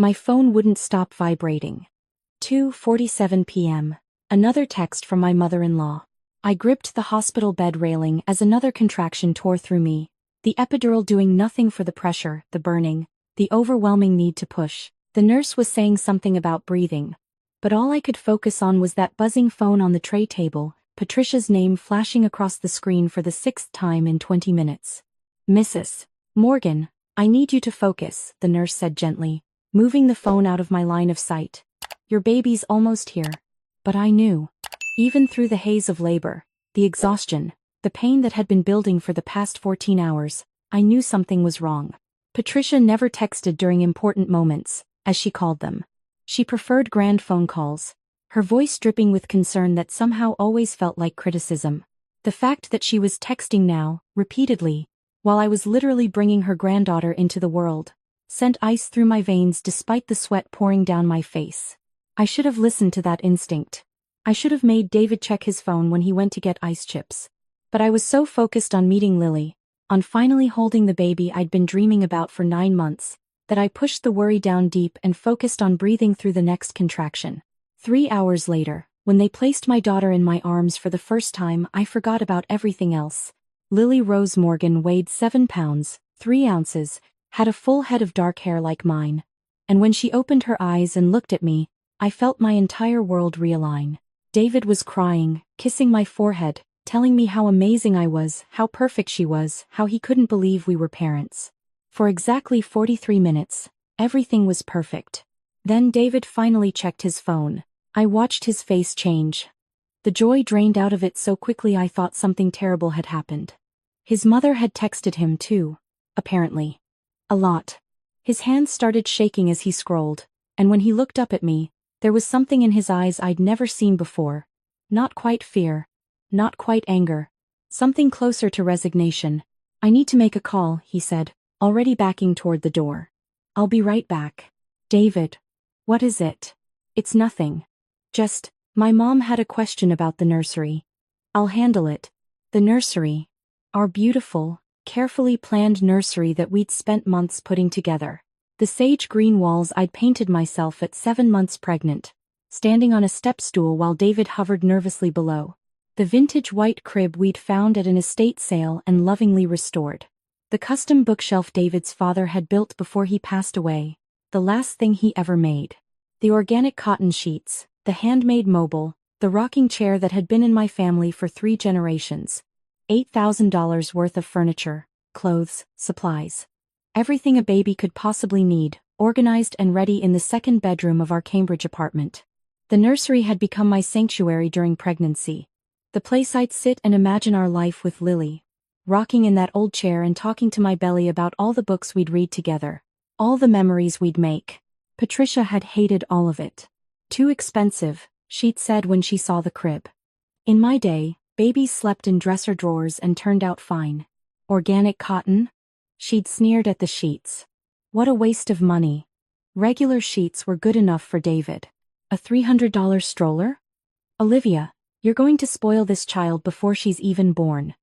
My phone wouldn't stop vibrating. 2:47 p.m. Another text from my mother-in-law. I gripped the hospital bed railing as another contraction tore through me, the epidural doing nothing for the pressure, the burning, the overwhelming need to push. The nurse was saying something about breathing, but all I could focus on was that buzzing phone on the tray table, Patricia's name flashing across the screen for the 6th time in 20 minutes. Mrs. Morgan, I need you to focus, the nurse said gently, moving the phone out of my line of sight. Your baby's almost here. But I knew. Even through the haze of labor, the exhaustion, the pain that had been building for the past 14 hours, I knew something was wrong. Patricia never texted during important moments, as she called them. She preferred grand phone calls, her voice dripping with concern that somehow always felt like criticism. The fact that she was texting now, repeatedly, while I was literally bringing her granddaughter into the world, sent ice through my veins despite the sweat pouring down my face. I should have listened to that instinct. I should have made David check his phone when he went to get ice chips. But I was so focused on meeting Lily, on finally holding the baby I'd been dreaming about for 9 months, that I pushed the worry down deep and focused on breathing through the next contraction. 3 hours later, when they placed my daughter in my arms for the first time, I forgot about everything else. Lily Rose Morgan weighed 7 pounds, 3 ounces, had a full head of dark hair like mine. And when she opened her eyes and looked at me, I felt my entire world realign. David was crying, kissing my forehead, telling me how amazing I was, how perfect she was, how he couldn't believe we were parents. For exactly 43 minutes, everything was perfect. Then David finally checked his phone. I watched his face change. The joy drained out of it so quickly I thought something terrible had happened. His mother had texted him too, apparently. A lot. His hands started shaking as he scrolled, and when he looked up at me, there was something in his eyes I'd never seen before. Not quite fear. Not quite anger. Something closer to resignation. I need to make a call, he said, already backing toward the door. I'll be right back. David. What is it? It's nothing. Just, my mom had a question about the nursery. I'll handle it. The nursery. Our beautiful, carefully planned nursery that we'd spent months putting together. The sage green walls I'd painted myself at 7 months pregnant, standing on a step stool while David hovered nervously below. The vintage white crib we'd found at an estate sale and lovingly restored. The custom bookshelf David's father had built before he passed away, the last thing he ever made. The organic cotton sheets, the handmade mobile, the rocking chair that had been in my family for 3 generations. $8,000 worth of furniture, clothes, supplies. Everything a baby could possibly need, organized and ready in the 2nd bedroom of our Cambridge apartment. The nursery had become my sanctuary during pregnancy. The place I'd sit and imagine our life with Lily, rocking in that old chair and talking to my belly about all the books we'd read together, all the memories we'd make. Patricia had hated all of it. Too expensive, she'd said when she saw the crib. In my day, babies slept in dresser drawers and turned out fine. Organic cotton? She'd sneered at the sheets. What a waste of money. Regular sheets were good enough for David. A $300 stroller? Olivia, you're going to spoil this child before she's even born.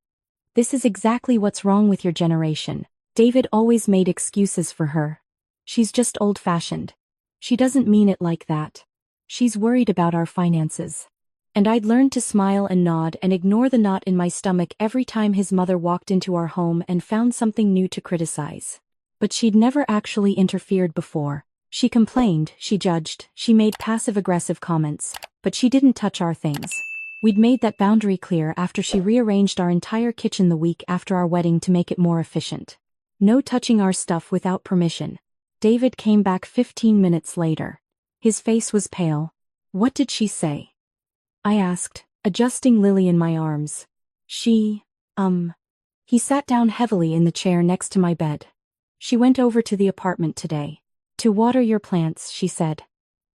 This is exactly what's wrong with your generation. David always made excuses for her. She's just old-fashioned. She doesn't mean it like that. She's worried about our finances. And I'd learned to smile and nod and ignore the knot in my stomach every time his mother walked into our home and found something new to criticize. But she'd never actually interfered before. She complained, she judged, she made passive-aggressive comments, but she didn't touch our things. We'd made that boundary clear after she rearranged our entire kitchen the week after our wedding to make it more efficient. No touching our stuff without permission. David came back 15 minutes later. His face was pale. What did she say? I asked, adjusting Lily in my arms. He sat down heavily in the chair next to my bed. She went over to the apartment today. To water your plants, she said.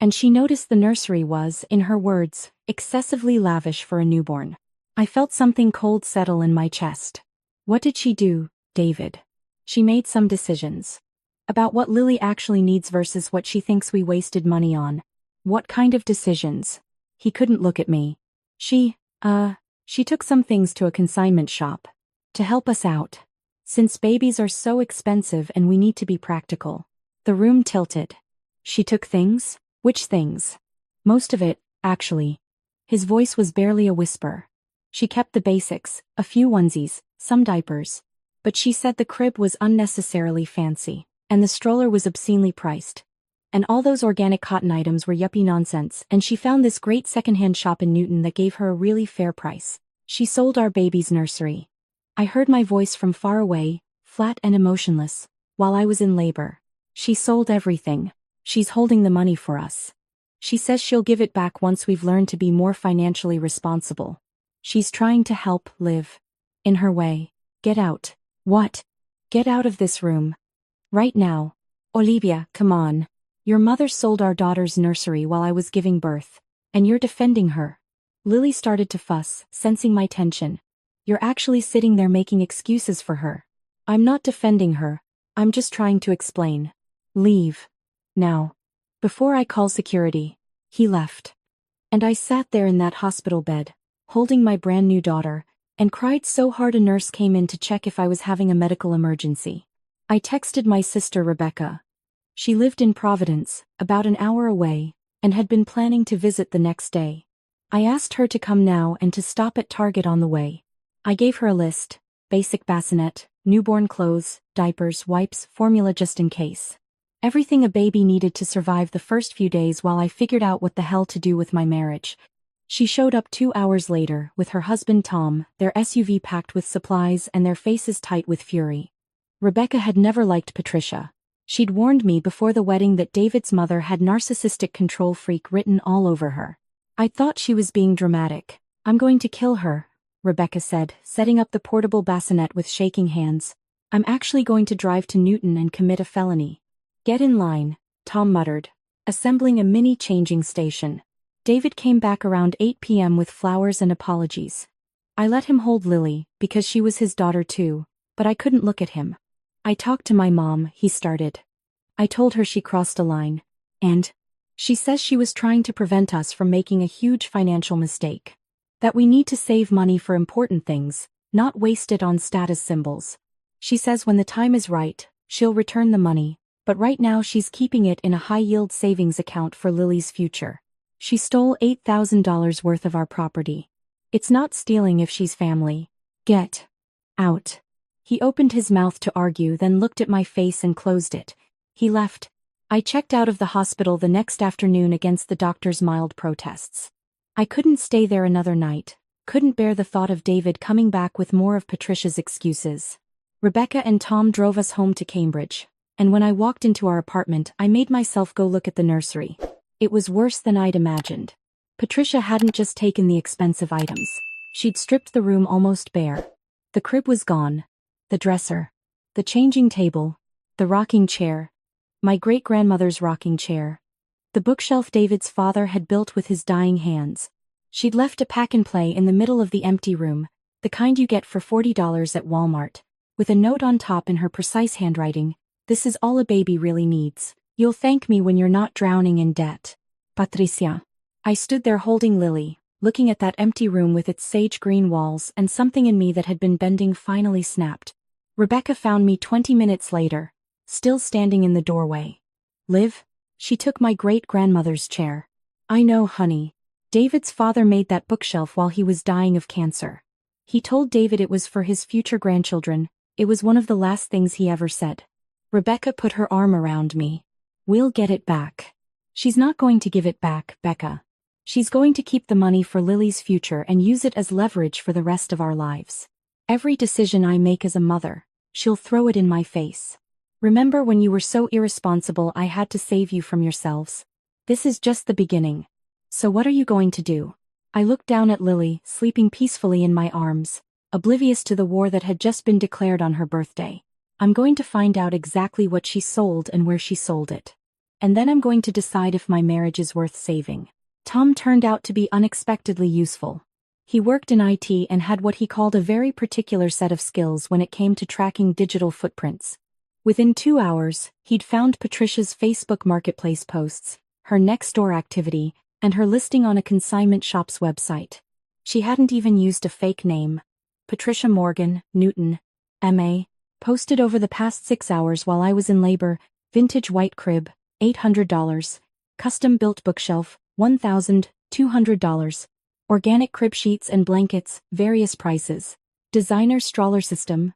And she noticed the nursery was, in her words, excessively lavish for a newborn. I felt something cold settle in my chest. What did she do, David? She made some decisions. About what Lily actually needs versus what she thinks we wasted money on. What kind of decisions? He couldn't look at me. She took some things to a consignment shop. To help us out. Since babies are so expensive and we need to be practical. The room tilted. She took things? Which things? Most of it, actually. His voice was barely a whisper. She kept the basics, a few onesies, some diapers. But she said the crib was unnecessarily fancy, and the stroller was obscenely priced. And all those organic cotton items were yuppie nonsense, and she found this great secondhand shop in Newton that gave her a really fair price. She sold our baby's nursery. I heard my voice from far away, flat and emotionless, while I was in labor. She sold everything. She's holding the money for us. She says she'll give it back once we've learned to be more financially responsible. She's trying to help Liv. In her way. Get out. What? Get out of this room. Right now. Olivia, come on. Your mother sold our daughter's nursery while I was giving birth. And you're defending her. Lily started to fuss, sensing my tension. You're actually sitting there making excuses for her. I'm not defending her. I'm just trying to explain. Leave. Now. Before I call security. He left. And I sat there in that hospital bed, holding my brand new daughter, and cried so hard a nurse came in to check if I was having a medical emergency. I texted my sister Rebecca. She lived in Providence, about an hour away, and had been planning to visit the next day. I asked her to come now and to stop at Target on the way. I gave her a list: basic bassinet, newborn clothes, diapers, wipes, formula just in case. Everything a baby needed to survive the first few days while I figured out what the hell to do with my marriage. She showed up 2 hours later with her husband Tom, their SUV packed with supplies and their faces tight with fury. Rebecca had never liked Patricia. She'd warned me before the wedding that David's mother had narcissistic control freak written all over her. I thought she was being dramatic. I'm going to kill her, Rebecca said, setting up the portable bassinet with shaking hands. I'm actually going to drive to Newton and commit a felony. Get in line, Tom muttered, assembling a mini changing station. David came back around 8 p.m. with flowers and apologies. I let him hold Lily, because she was his daughter too, but I couldn't look at him. I talked to my mom, he started. I told her she crossed a line. And? She says she was trying to prevent us from making a huge financial mistake. That we need to save money for important things, not waste it on status symbols. She says when the time is right, she'll return the money, but right now she's keeping it in a high-yield savings account for Lily's future. She stole $8,000 worth of our property. It's not stealing if she's family. Get out. He opened his mouth to argue, then looked at my face and closed it. He left. I checked out of the hospital the next afternoon against the doctor's mild protests. I couldn't stay there another night, couldn't bear the thought of David coming back with more of Patricia's excuses. Rebecca and Tom drove us home to Cambridge, and when I walked into our apartment I made myself go look at the nursery. It was worse than I'd imagined. Patricia hadn't just taken the expensive items. She'd stripped the room almost bare. The crib was gone. The dresser. The changing table. The rocking chair. My great-grandmother's rocking chair. The bookshelf David's father had built with his dying hands. She'd left a pack-and-play in the middle of the empty room, the kind you get for $40 at Walmart, with a note on top in her precise handwriting: "This is all a baby really needs. You'll thank me when you're not drowning in debt. Patricia." I stood there holding Lily, looking at that empty room with its sage-green walls, and something in me that had been bending finally snapped. Rebecca found me 20 minutes later, still standing in the doorway. "Liv?" She took my great-grandmother's chair. "I know, honey. David's father made that bookshelf while he was dying of cancer. He told David it was for his future grandchildren. It was one of the last things he ever said." Rebecca put her arm around me. "We'll get it back." "She's not going to give it back, Becca. She's going to keep the money for Lily's future and use it as leverage for the rest of our lives. Every decision I make as a mother, she'll throw it in my face. Remember when you were so irresponsible I had to save you from yourselves? This is just the beginning. So what are you going to do?" I looked down at Lily, sleeping peacefully in my arms, oblivious to the war that had just been declared on her birthday. "I'm going to find out exactly what she sold and where she sold it. And then I'm going to decide if my marriage is worth saving." Tom turned out to be unexpectedly useful. He worked in IT and had what he called a very particular set of skills when it came to tracking digital footprints. Within 2 hours, he'd found Patricia's Facebook Marketplace posts, her Nextdoor activity, and her listing on a consignment shop's website. She hadn't even used a fake name. Patricia Morgan, Newton, MA, posted over the past 6 hours while I was in labor: vintage white crib, $800. Custom-built bookshelf, $1,200. Organic crib sheets and blankets, various prices. Designer stroller system,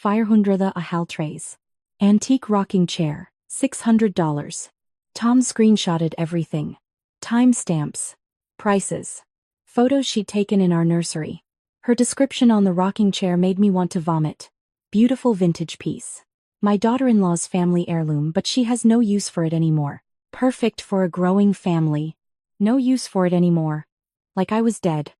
$400 a hal trays. Antique rocking chair, $600. Tom screenshotted everything. Timestamps. Prices. Photos she'd taken in our nursery. Her description on the rocking chair made me want to vomit. Beautiful vintage piece. My daughter-in-law's family heirloom, but she has no use for it anymore. Perfect for a growing family. No use for it anymore. Like I was dead.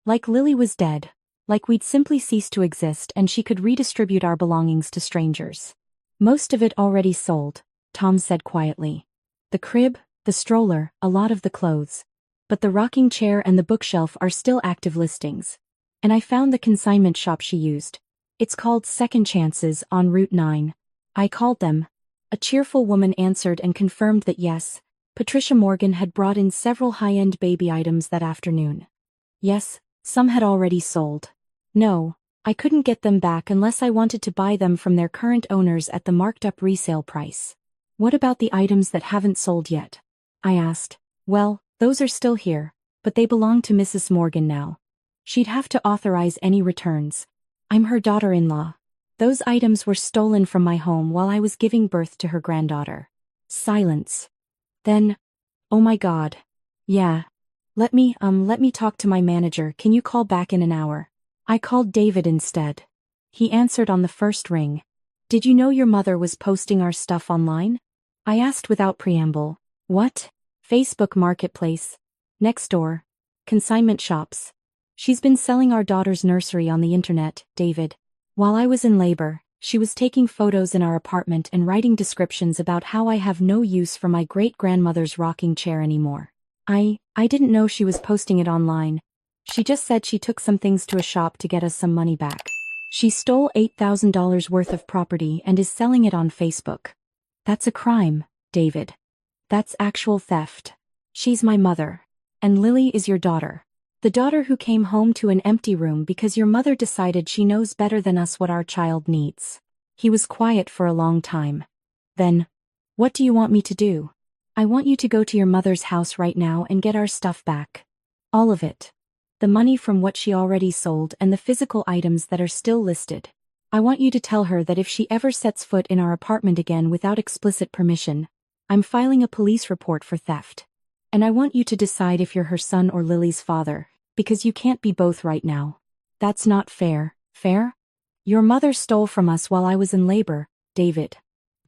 Like Lily was dead. Like we'd simply ceased to exist and she could redistribute our belongings to strangers. Most of it already sold, Tom said quietly. The crib, the stroller, a lot of the clothes. But the rocking chair and the bookshelf are still active listings. And I found the consignment shop she used. It's called Second Chances on Route 9. I called them. A cheerful woman answered and confirmed that yes, Patricia Morgan had brought in several high-end baby items that afternoon. Yes, some had already sold. No, I couldn't get them back unless I wanted to buy them from their current owners at the marked-up resale price. What about the items that haven't sold yet? I asked. Well, those are still here, but they belong to Mrs. Morgan now. She'd have to authorize any returns. I'm her daughter-in-law. Those items were stolen from my home while I was giving birth to her granddaughter. Silence. Then, oh my God. Yeah. Let me talk to my manager. Can you call back in an hour? I called David instead. He answered on the first ring. Did you know your mother was posting our stuff online? I asked without preamble. What? Facebook Marketplace. Nextdoor. Consignment shops. She's been selling our daughter's nursery on the internet, David. While I was in labor, she was taking photos in our apartment and writing descriptions about how I have no use for my great-grandmother's rocking chair anymore. I didn't know she was posting it online. She just said she took some things to a shop to get us some money back. She stole $8,000 worth of property and is selling it on Facebook. That's a crime, David. That's actual theft. She's my mother. And Lily is your daughter. The daughter who came home to an empty room because your mother decided she knows better than us what our child needs. He was quiet for a long time. Then, what do you want me to do? I want you to go to your mother's house right now and get our stuff back. All of it. The money from what she already sold and the physical items that are still listed. I want you to tell her that if she ever sets foot in our apartment again without explicit permission, I'm filing a police report for theft. And I want you to decide if you're her son or Lily's father, because you can't be both right now. That's not fair. Fair? Your mother stole from us while I was in labor, David.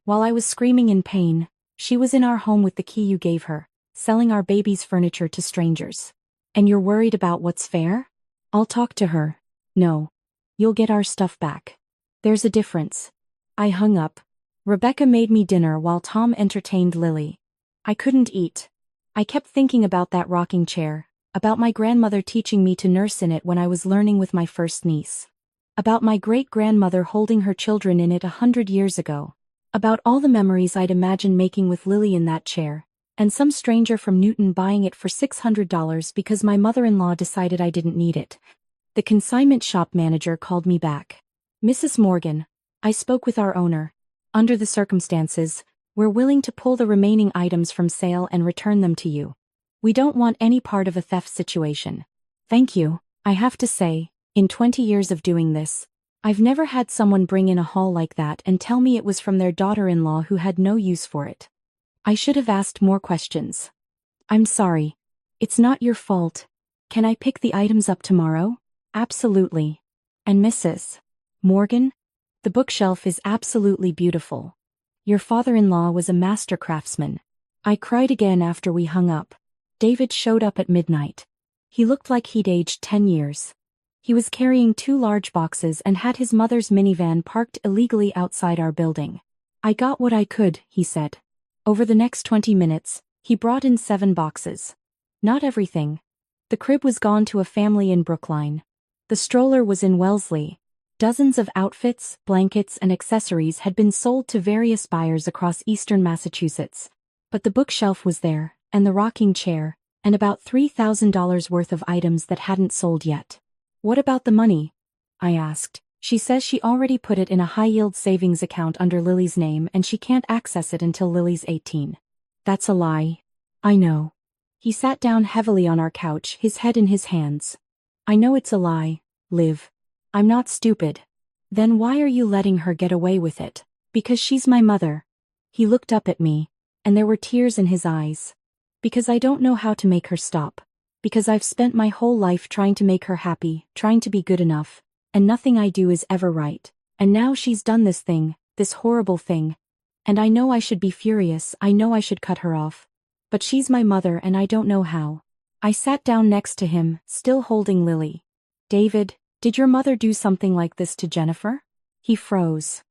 While I was screaming in pain, she was in our home with the key you gave her, selling our baby's furniture to strangers. And you're worried about what's fair? I'll talk to her. No. You'll get our stuff back. There's a difference. I hung up. Rebecca made me dinner while Tom entertained Lily. I couldn't eat. I kept thinking about that rocking chair, about my grandmother teaching me to nurse in it when I was learning with my first niece. About my great-grandmother holding her children in it 100 years ago. About all the memories I'd imagined making with Lily in that chair, and some stranger from Newton buying it for $600 because my mother-in-law decided I didn't need it. The consignment shop manager called me back. Mrs. Morgan, I spoke with our owner. Under the circumstances, we're willing to pull the remaining items from sale and return them to you. We don't want any part of a theft situation. Thank you. I have to say, in 20 years of doing this, I've never had someone bring in a haul like that and tell me it was from their daughter-in-law who had no use for it. I should have asked more questions. I'm sorry. It's not your fault. Can I pick the items up tomorrow? Absolutely. And Mrs. Morgan? The bookshelf is absolutely beautiful. Your father-in-law was a master craftsman. I cried again after we hung up. David showed up at midnight. He looked like he'd aged 10 years. He was carrying 2 large boxes and had his mother's minivan parked illegally outside our building. I got what I could, he said. Over the next 20 minutes, he brought in 7 boxes. Not everything. The crib was gone to a family in Brookline. The stroller was in Wellesley. Dozens of outfits, blankets, and accessories had been sold to various buyers across eastern Massachusetts. But the bookshelf was there, and the rocking chair, and about $3,000 worth of items that hadn't sold yet. What about the money? I asked. She says she already put it in a high-yield savings account under Lily's name and she can't access it until Lily's 18. That's a lie. I know. He sat down heavily on our couch, his head in his hands. I know it's a lie, Liv. I'm not stupid. Then why are you letting her get away with it? Because she's my mother. He looked up at me, and there were tears in his eyes. Because I don't know how to make her stop. Because I've spent my whole life trying to make her happy, trying to be good enough, and nothing I do is ever right. And now she's done this thing, this horrible thing. And I know I should be furious, I know I should cut her off. But she's my mother and I don't know how. I sat down next to him, still holding Lily. David, did your mother do something like this to Jennifer? He froze.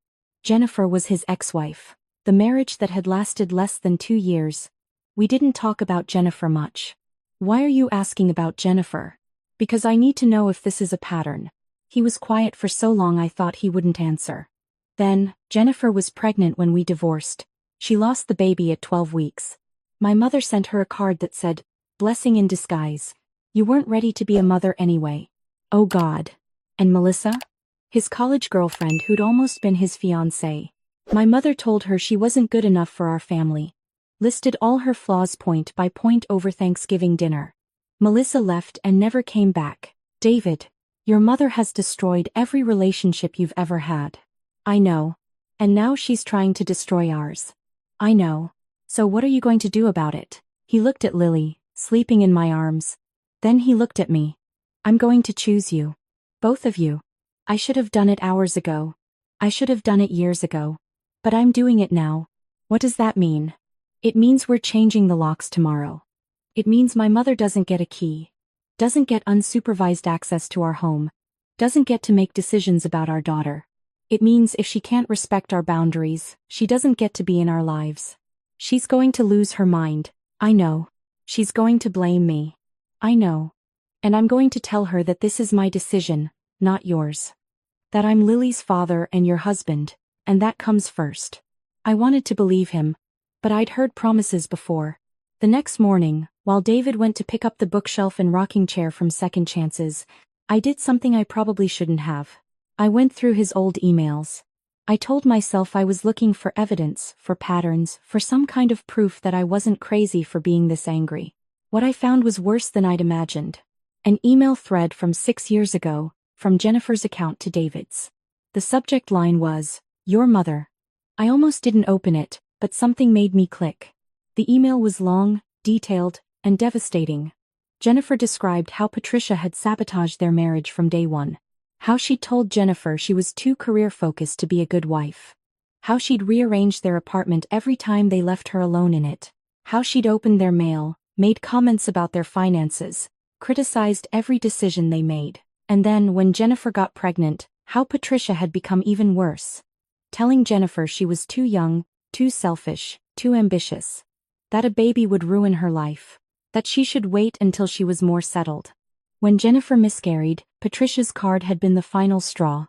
Jennifer was his ex-wife. The marriage that had lasted less than 2 years. We didn't talk about Jennifer much. Why are you asking about Jennifer? Because I need to know if this is a pattern. He was quiet for so long I thought he wouldn't answer. Then, Jennifer was pregnant when we divorced. She lost the baby at 12 weeks. My mother sent her a card that said, "Blessing in disguise. You weren't ready to be a mother anyway." Oh God. And Melissa? His college girlfriend who'd almost been his fiancée. My mother told her she wasn't good enough for our family. Listed all her flaws point by point over Thanksgiving dinner. Melissa left and never came back. David, your mother has destroyed every relationship you've ever had. I know. And now she's trying to destroy ours. I know. So what are you going to do about it? He looked at Lily, sleeping in my arms. Then he looked at me. I'm going to choose you. Both of you. I should have done it hours ago. I should have done it years ago. But I'm doing it now. What does that mean? It means we're changing the locks tomorrow. It means my mother doesn't get a key. Doesn't get unsupervised access to our home. Doesn't get to make decisions about our daughter. It means if she can't respect our boundaries, she doesn't get to be in our lives. She's going to lose her mind. I know. She's going to blame me. I know. And I'm going to tell her that this is my decision, not yours. That I'm Lily's father and your husband, and that comes first. I wanted to believe him, but I'd heard promises before. The next morning, while David went to pick up the bookshelf and rocking chair from Second Chances, I did something I probably shouldn't have. I went through his old emails. I told myself I was looking for evidence, for patterns, for some kind of proof that I wasn't crazy for being this angry. What I found was worse than I'd imagined. An email thread from 6 years ago, from Jennifer's account to David's. The subject line was, "Your mother." I almost didn't open it, but something made me click. The email was long, detailed, and devastating. Jennifer described how Patricia had sabotaged their marriage from day one. How she'd told Jennifer she was too career-focused to be a good wife. How she'd rearranged their apartment every time they left her alone in it. How she'd opened their mail, made comments about their finances, criticized every decision they made. And then, when Jennifer got pregnant, how Patricia had become even worse. Telling Jennifer she was too young, too selfish, too ambitious. That a baby would ruin her life. That she should wait until she was more settled. When Jennifer miscarried, Patricia's card had been the final straw.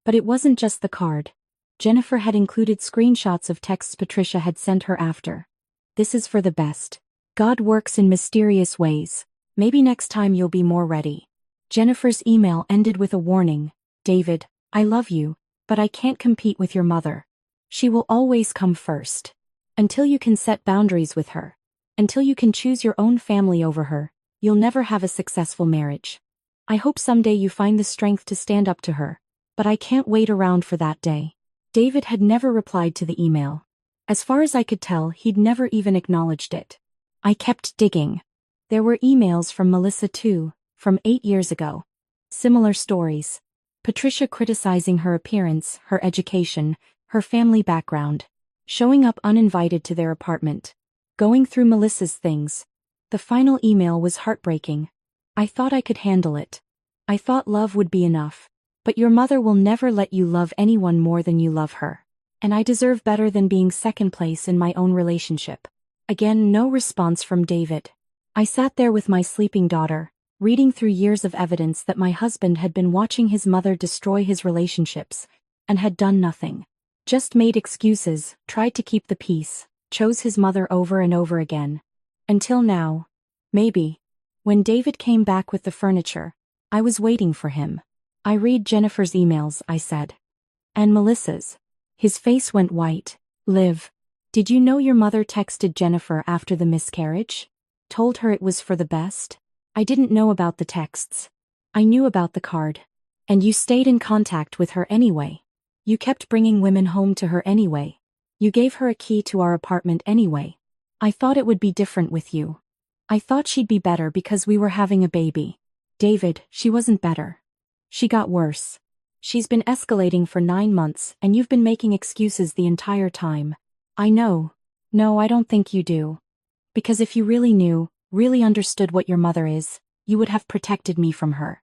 But it wasn't just the card. Jennifer had included screenshots of texts Patricia had sent her after. "This is for the best. God works in mysterious ways. Maybe next time you'll be more ready." Jennifer's email ended with a warning. "David, I love you, but I can't compete with your mother. She will always come first. Until you can set boundaries with her. Until you can choose your own family over her, you'll never have a successful marriage. I hope someday you find the strength to stand up to her, but I can't wait around for that day." David had never replied to the email. As far as I could tell, he'd never even acknowledged it. I kept digging. There were emails from Melissa too, from 8 years ago. Similar stories. Patricia criticizing her appearance, her education, her family background. Showing up uninvited to their apartment. Going through Melissa's things. The final email was heartbreaking. I thought I could handle it. I thought love would be enough. But your mother will never let you love anyone more than you love her. And I deserve better than being second place in my own relationship. Again, no response from David. I sat there with my sleeping daughter, reading through years of evidence that my husband had been watching his mother destroy his relationships, and had done nothing. Just made excuses, tried to keep the peace, chose his mother over and over again. Until now. Maybe. When David came back with the furniture, I was waiting for him. "I read Jennifer's emails," I said. "And Melissa's." His face went white. "Liv, Did you know your mother texted Jennifer after the miscarriage? Told her it was for the best? I didn't know about the texts. I knew about the card. And you stayed in contact with her anyway. You kept bringing women home to her anyway. You gave her a key to our apartment anyway. I thought it would be different with you. I thought she'd be better because we were having a baby. David, she wasn't better. She got worse. She's been escalating for 9 months and you've been making excuses the entire time. I know. No, I don't think you do. Because if you really knew, really understood what your mother is, you would have protected me from her.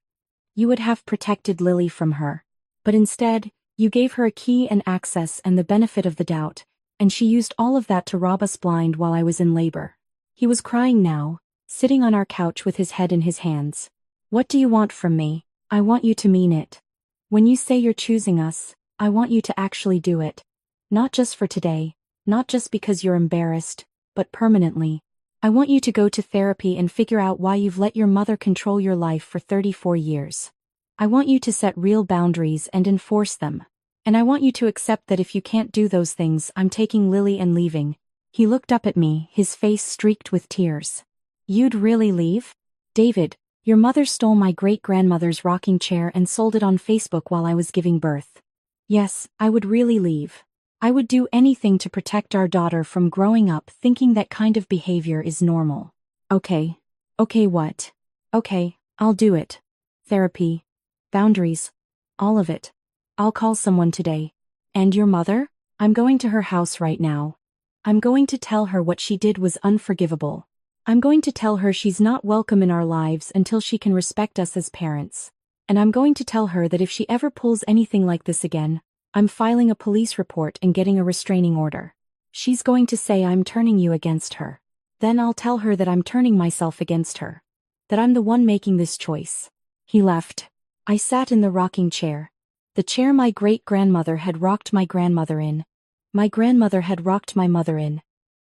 You would have protected Lily from her. But instead, you gave her a key and access and the benefit of the doubt, and she used all of that to rob us blind while I was in labor. He was crying now, sitting on our couch with his head in his hands. What do you want from me? I want you to mean it. When you say you're choosing us, I want you to actually do it. Not just for today, not just because you're embarrassed, but permanently. I want you to go to therapy and figure out why you've let your mother control your life for 34 years. I want you to set real boundaries and enforce them. And I want you to accept that if you can't do those things, I'm taking Lily and leaving. He looked up at me, his face streaked with tears. You'd really leave? David, your mother stole my great-grandmother's rocking chair and sold it on Facebook while I was giving birth. Yes, I would really leave. I would do anything to protect our daughter from growing up thinking that kind of behavior is normal. Okay. Okay, what? Okay, I'll do it. Therapy. Boundaries. All of it. I'll call someone today. And your mother? I'm going to her house right now. I'm going to tell her what she did was unforgivable. I'm going to tell her she's not welcome in our lives until she can respect us as parents. And I'm going to tell her that if she ever pulls anything like this again, I'm filing a police report and getting a restraining order. She's going to say I'm turning you against her. Then I'll tell her that I'm turning myself against her. That I'm the one making this choice. He left. I sat in the rocking chair. The chair my great-grandmother had rocked my grandmother in. My grandmother had rocked my mother in.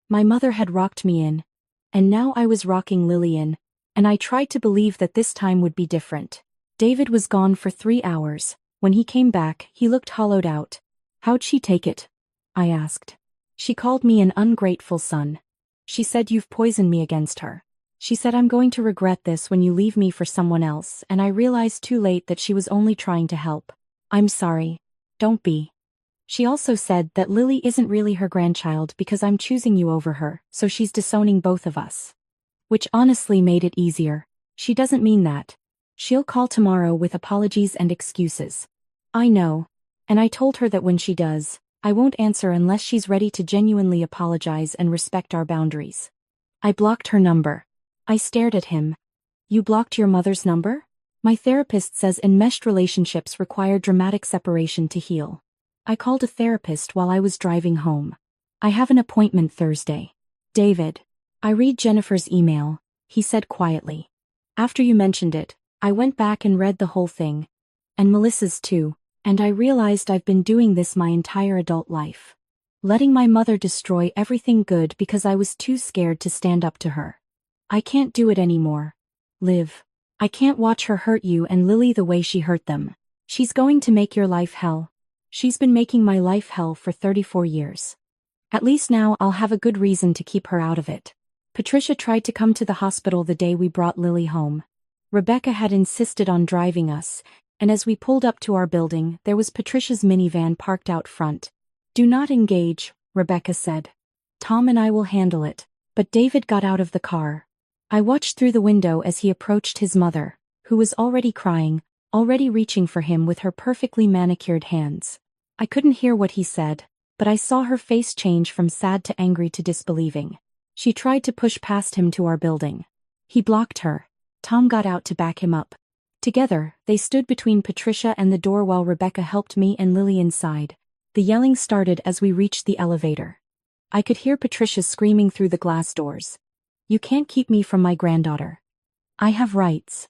My mother had rocked me in. And now I was rocking Lily in, and I tried to believe that this time would be different. David was gone for 3 hours. When he came back, he looked hollowed out. How'd she take it? I asked. She called me an ungrateful son. She said you've poisoned me against her. She said I'm going to regret this when you leave me for someone else, and I realized too late that she was only trying to help. I'm sorry. Don't be. She also said that Lily isn't really her grandchild because I'm choosing you over her, so she's disowning both of us. Which honestly made it easier. She doesn't mean that. She'll call tomorrow with apologies and excuses. I know. And I told her that when she does, I won't answer unless she's ready to genuinely apologize and respect our boundaries. I blocked her number. I stared at him. You blocked your mother's number? My therapist says enmeshed relationships require dramatic separation to heal. I called a therapist while I was driving home. I have an appointment Thursday. David. I read Jennifer's email, he said quietly. After you mentioned it, I went back and read the whole thing. And Melissa's too. And I realized I've been doing this my entire adult life. Letting my mother destroy everything good because I was too scared to stand up to her. I can't do it anymore. Liv. I can't watch her hurt you and Lily the way she hurt them. She's going to make your life hell. She's been making my life hell for 34 years. At least now I'll have a good reason to keep her out of it. Patricia tried to come to the hospital the day we brought Lily home. Rebecca had insisted on driving us, and as we pulled up to our building, there was Patricia's minivan parked out front. Do not engage, Rebecca said. Tom and I will handle it. But David got out of the car. I watched through the window as he approached his mother, who was already crying, already reaching for him with her perfectly manicured hands. I couldn't hear what he said, but I saw her face change from sad to angry to disbelieving. She tried to push past him to our building. He blocked her. Tom got out to back him up. Together, they stood between Patricia and the door while Rebecca helped me and Lily inside. The yelling started as we reached the elevator. I could hear Patricia screaming through the glass doors. You can't keep me from my granddaughter. I have rights.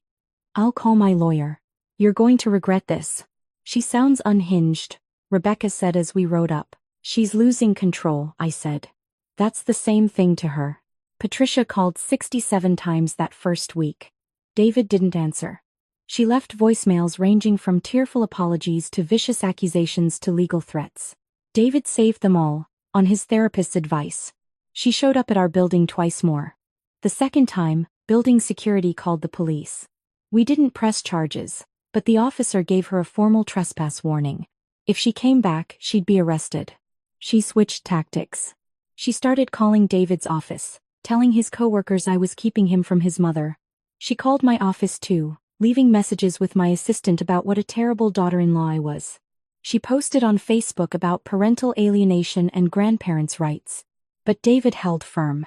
I'll call my lawyer. You're going to regret this. She sounds unhinged, Rebecca said as we rode up. She's losing control, I said. That's the same thing to her. Patricia called 67 times that first week. David didn't answer. She left voicemails ranging from tearful apologies to vicious accusations to legal threats. David saved them all, on his therapist's advice. She showed up at our building twice more. The second time, building security called the police. We didn't press charges, but the officer gave her a formal trespass warning. If she came back, she'd be arrested. She switched tactics. She started calling David's office, telling his coworkers I was keeping him from his mother. She called my office too, leaving messages with my assistant about what a terrible daughter-in-law I was. She posted on Facebook about parental alienation and grandparents' rights. But David held firm.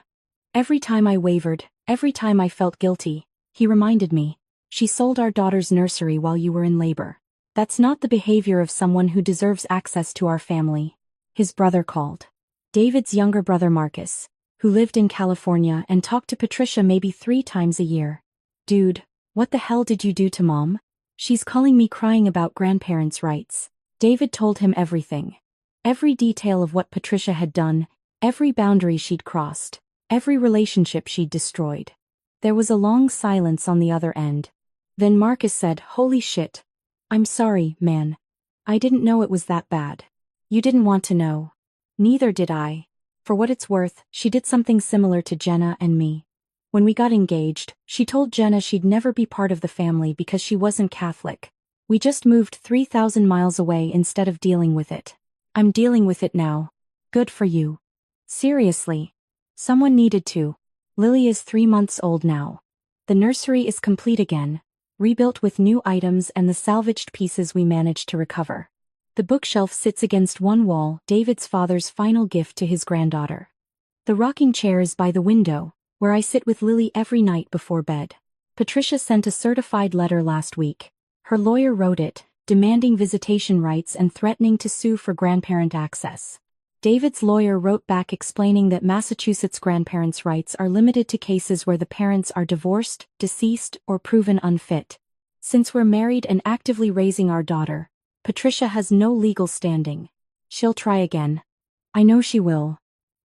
Every time I wavered, every time I felt guilty, he reminded me, "She sold our daughter's nursery while you were in labor. That's not the behavior of someone who deserves access to our family." His brother called. David's younger brother Marcus, who lived in California and talked to Patricia maybe 3 times a year. "Dude, what the hell did you do to Mom? She's calling me crying about grandparents' rights." David told him everything. Every detail of what Patricia had done, every boundary she'd crossed, every relationship she'd destroyed. There was a long silence on the other end. Then Marcus said, "Holy shit. I'm sorry, man. I didn't know it was that bad." "You didn't want to know." "Neither did I. For what it's worth, she did something similar to Jenna and me. When we got engaged, she told Jenna she'd never be part of the family because she wasn't Catholic. We just moved 3,000 miles away instead of dealing with it. I'm dealing with it now. Good for you." Seriously. Someone needed to. Lily is 3 months old now. The nursery is complete again, rebuilt with new items and the salvaged pieces we managed to recover. The bookshelf sits against one wall, David's father's final gift to his granddaughter. The rocking chair is by the window, where I sit with Lily every night before bed. Patricia sent a certified letter last week. Her lawyer wrote it, demanding visitation rights and threatening to sue for grandparent access. David's lawyer wrote back explaining that Massachusetts grandparents' rights are limited to cases where the parents are divorced, deceased, or proven unfit. Since we're married and actively raising our daughter, Patricia has no legal standing. She'll try again. I know she will.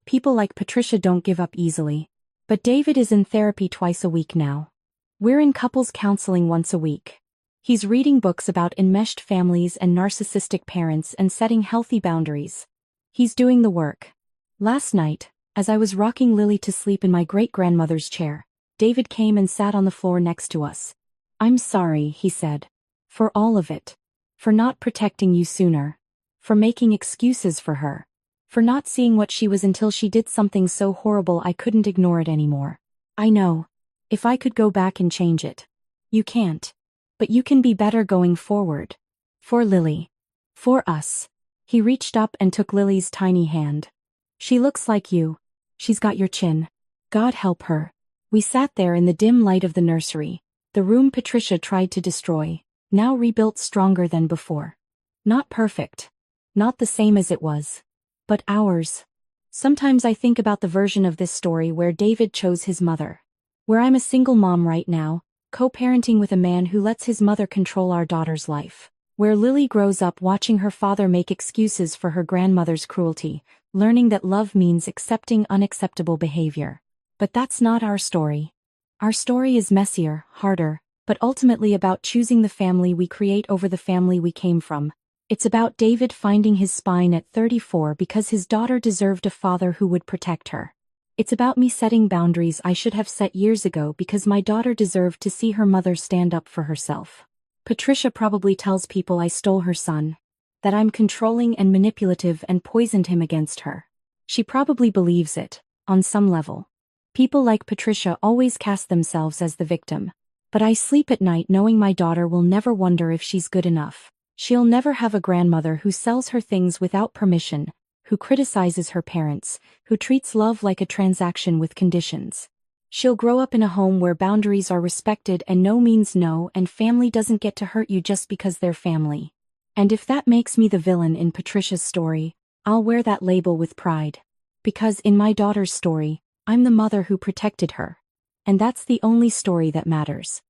People like Patricia don't give up easily. But David is in therapy twice a week now. We're in couples counseling once a week. He's reading books about enmeshed families and narcissistic parents and setting healthy boundaries. He's doing the work. Last night, as I was rocking Lily to sleep in my great-grandmother's chair, David came and sat on the floor next to us. "I'm sorry," he said. "For all of it. For not protecting you sooner. For making excuses for her. For not seeing what she was until she did something so horrible I couldn't ignore it anymore. I know. If I could go back and change it. You can't. But you can be better going forward. For Lily. For us." He reached up and took Lily's tiny hand. "She looks like you. She's got your chin. God help her." We sat there in the dim light of the nursery, the room Patricia tried to destroy, now rebuilt stronger than before. Not perfect. Not the same as it was. But ours. Sometimes I think about the version of this story where David chose his mother. Where I'm a single mom right now, co-parenting with a man who lets his mother control our daughter's life. Where Lily grows up watching her father make excuses for her grandmother's cruelty, learning that love means accepting unacceptable behavior. But that's not our story. Our story is messier, harder, but ultimately about choosing the family we create over the family we came from. It's about David finding his spine at 34 because his daughter deserved a father who would protect her. It's about me setting boundaries I should have set years ago because my daughter deserved to see her mother stand up for herself. Patricia probably tells people I stole her son, that I'm controlling and manipulative and poisoned him against her. She probably believes it, on some level. People like Patricia always cast themselves as the victim. But I sleep at night knowing my daughter will never wonder if she's good enough. She'll never have a grandmother who sells her things without permission, who criticizes her parents, who treats love like a transaction with conditions. She'll grow up in a home where boundaries are respected and no means no, and family doesn't get to hurt you just because they're family. And if that makes me the villain in Patricia's story, I'll wear that label with pride. Because in my daughter's story, I'm the mother who protected her. And that's the only story that matters.